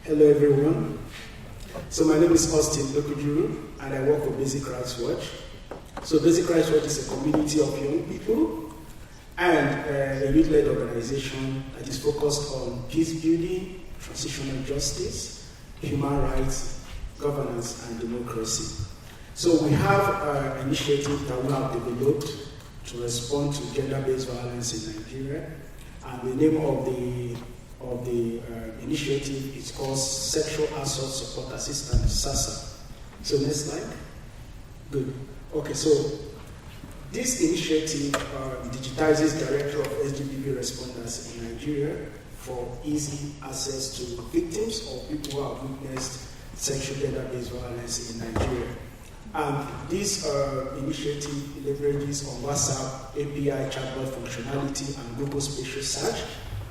Hello everyone. So my name is Austin Ekwujuru and I work for Basic Rights Watch. So Basic Rights Watch is a community of young people and a youth-led organization that is focused on peace building, transitional justice, human rights, governance and democracy. So we have an initiative that we have developed to respond to gender-based violence in Nigeria, and the name of the initiative is called Sexual Assault Support Assistance, SASA. So next slide. Good. Okay, so this initiative digitizes directory of SGBV responders in Nigeria for easy access to victims or people who have witnessed sexual gender-based violence in Nigeria. And this initiative leverages on WhatsApp API chatbot functionality and Google Spatial Search.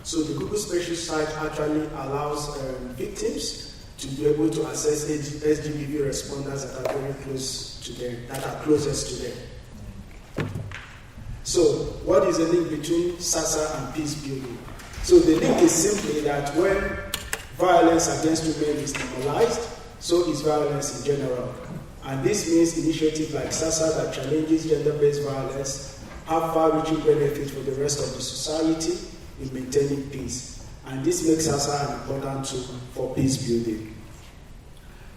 So the Google Spatial Search actually allows victims to be able to access SGBV responders that are very close to them, that are closest to them. So what is the link between SASA and peace building? So the link is simply that when violence against women is normalized, so is violence in general. And this means initiatives like SASA that challenges gender-based violence have far-reaching benefits for the rest of the society in maintaining peace. And this makes SASA an important tool for peace building.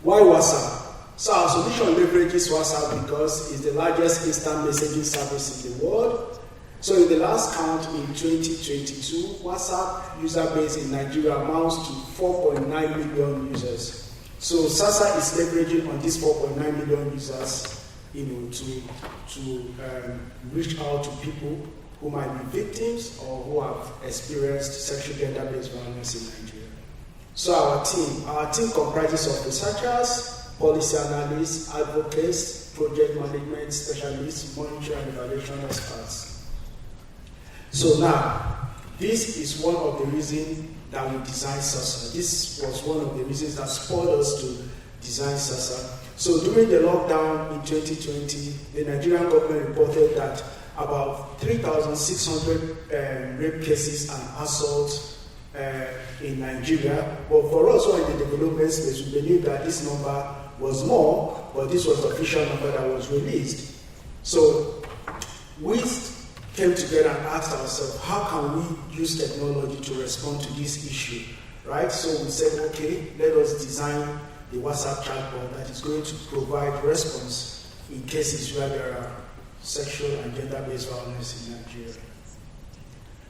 Why WhatsApp? So our solution leverages WhatsApp because it's the largest instant messaging service in the world. So in the last count in 2022, WhatsApp user base in Nigeria amounts to 4.9 million users. So SASA is leveraging on these 4.9 million users, to reach out to people who might be victims or who have experienced sexual gender-based violence in Nigeria. So our team comprises of researchers, policy analysts, advocates, project management specialists, monitoring and evaluation experts. So now, this is one of the reasons that we designed SASA. This was one of the reasons that spurred us to design SASA. So during the lockdown in 2020, the Nigerian government reported that about 3,600 rape cases and assaults in Nigeria. But for us who are in the development space, we believe that this number was more, but this was the official number that was released. So we came together and asked ourselves, how can we use technology to respond to this issue, right? So we said, okay, let us design the WhatsApp chatbot that is going to provide response in cases where there are sexual and gender-based violence in Nigeria.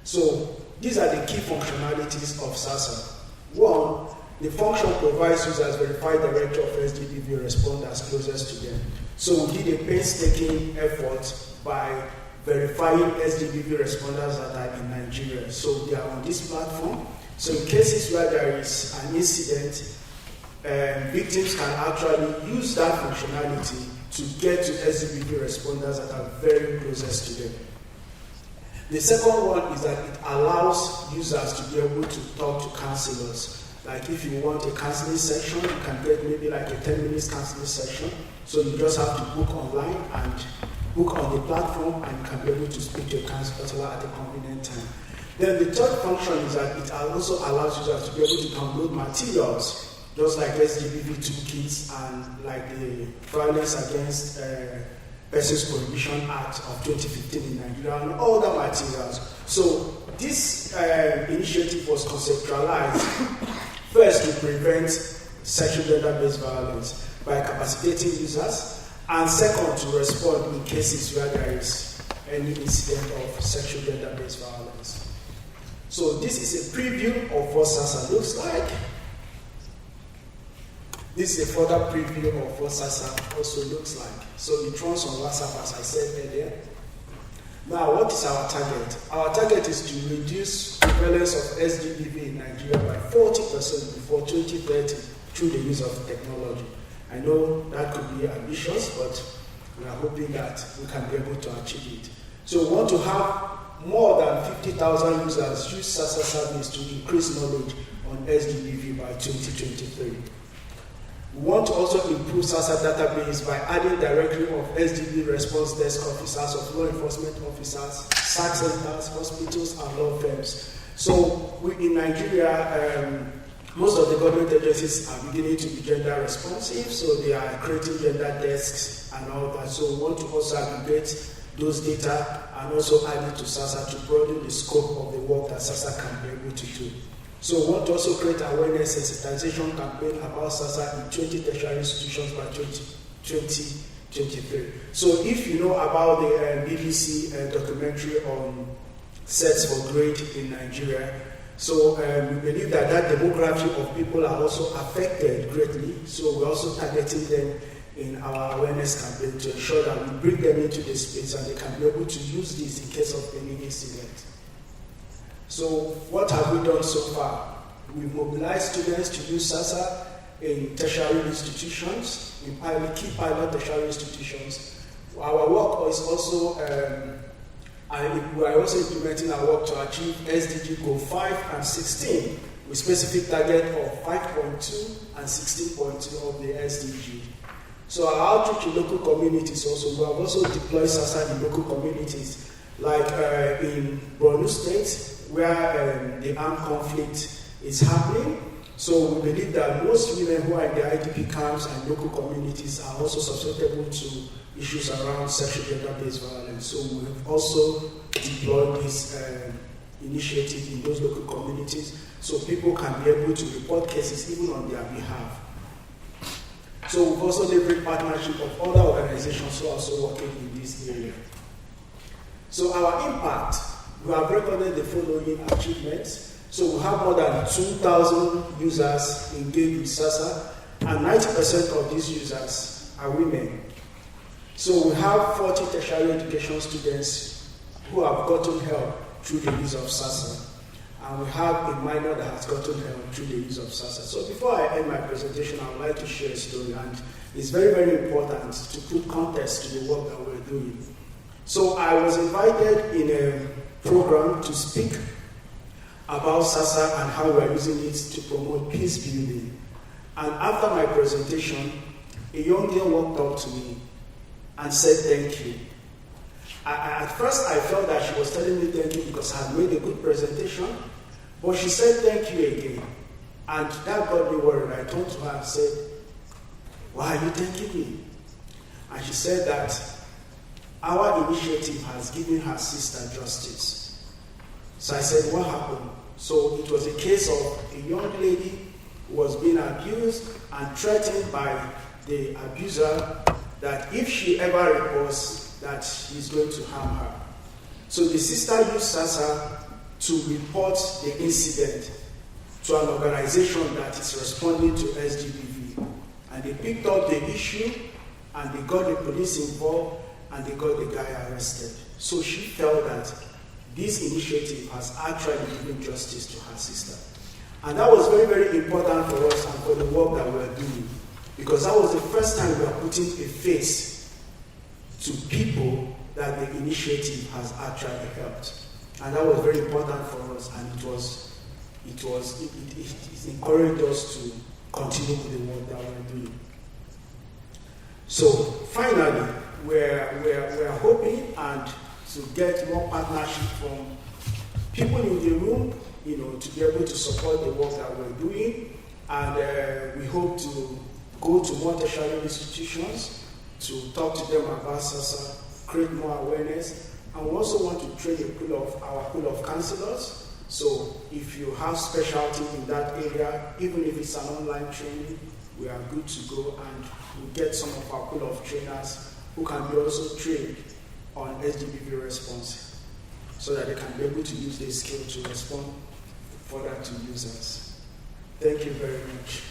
So these are the key functionalities of SASA. One, the function provides users verified directory of SGBV responders closest to them. So we did a painstaking effort by verifying SGBV responders that are in Nigeria. So they are on this platform. So in cases where there is an incident, victims can actually use that functionality to get to SGBV responders that are very closest to them. The second one is that it allows users to be able to talk to counselors. Like if you want a counseling session, you can get maybe like a 10-minute counseling session. So you just have to book online and book on the platform, and you can be able to speak to a counselor at a convenient time. Then the third function is that it also allows users to be able to download materials, just like SGBV toolkits and like the Violence Against Persons Prohibition Act of 2015 in Nigeria and all the materials. So this initiative was conceptualized first to prevent sexual gender-based violence by capacitating users, and second, to respond in cases where there is any incident of sexual gender-based violence. So this is a preview of what SASA looks like. This is a further preview of what SASA also looks like. So it runs on WhatsApp, as I said earlier. Now, what is our target? Our target is to reduce prevalence of SGBV in Nigeria by 40% before 2030 through the use of technology. I know that could be ambitious, but we are hoping that we can be able to achieve it. So we want to have more than 50,000 users use SASA service to increase knowledge on SGBV by 2023. We want to also improve SASA database by adding directory of SGB response desk officers, of law enforcement officers, SAC centers, hospitals, and law firms. So in Nigeria, Most of the government agencies are beginning to be gender responsive, so they are creating gender desks and all that. So we want to also aggregate those data and also add it to SASA to broaden the scope of the work that SASA can be able to do. So we want to also create awareness sensitization campaign about SASA in 20 tertiary institutions by 2023. So if you know about the BBC documentary on sets for grade in Nigeria, so we believe that demography of people are also affected greatly. So we're also targeting them in our awareness campaign to ensure that we bring them into the space and they can be able to use this in case of any incident. So what have we done so far? We've mobilized students to use SASA in tertiary institutions, in key pilot tertiary institutions. Our work is also, we are also implementing our work to achieve SDG Goal 5 and 16 with specific target of 5.2 and 16.2 of the SDG. So our outreach in local communities also, we have also deployed SASA in local communities, like in Borno State, where the armed conflict is happening. So we believe that most women who are in the IDP camps and local communities are also susceptible to issues around sexual gender-based violence. So we have also deployed this initiative in those local communities so people can be able to report cases even on their behalf. So we've also leveraged partnership of other organizations who are also working in this area. So our impact, we have recorded the following achievements. So we have more than 2,000 users engaged with SASA, and 90% of these users are women. So we have 40 tertiary education students who have gotten help through the use of SASA. And we have a minor that has gotten help through the use of SASA. So before I end my presentation, I would like to share a story, and it's very, very important to put context to the work that we're doing. So I was invited in a program to speak about SASA and how we're using it to promote peace building. And after my presentation, a young girl walked up to me and said, "Thank you." At first, I felt that she was telling me thank you because I had made a good presentation, but she said thank you again. And that got me worried. I turned to her and said, "Why are you thanking me?" And she said that our initiative has given her sister justice. So I said, "What happened?" So it was a case of a young lady who was being abused and threatened by the abuser that if she ever reports, that he's going to harm her. So the sister used SASA to report the incident to an organization that is responding to SGBV. And they picked up the issue and they got the police involved and they got the guy arrested. So she felt that this initiative has actually given justice to her sister. And that was very, very important for us and for the work that we are doing. Because that was the first time we are putting a face to people that the initiative has actually helped. And that was very important for us, and it encouraged us to continue with the work that we're doing. So finally, we're hoping and to get more partnership from people in the room, to be able to support the work that we're doing. And we hope to go to more tertiary institutions to talk to them about SASA, create more awareness, and we also want to train our pool of counselors. So if you have specialty in that area, even if it's an online training, we are good to go, and we'll get some of our pool of trainers who can be also trained on SGBV response so that they can be able to use their skill to respond further to users. Thank you very much.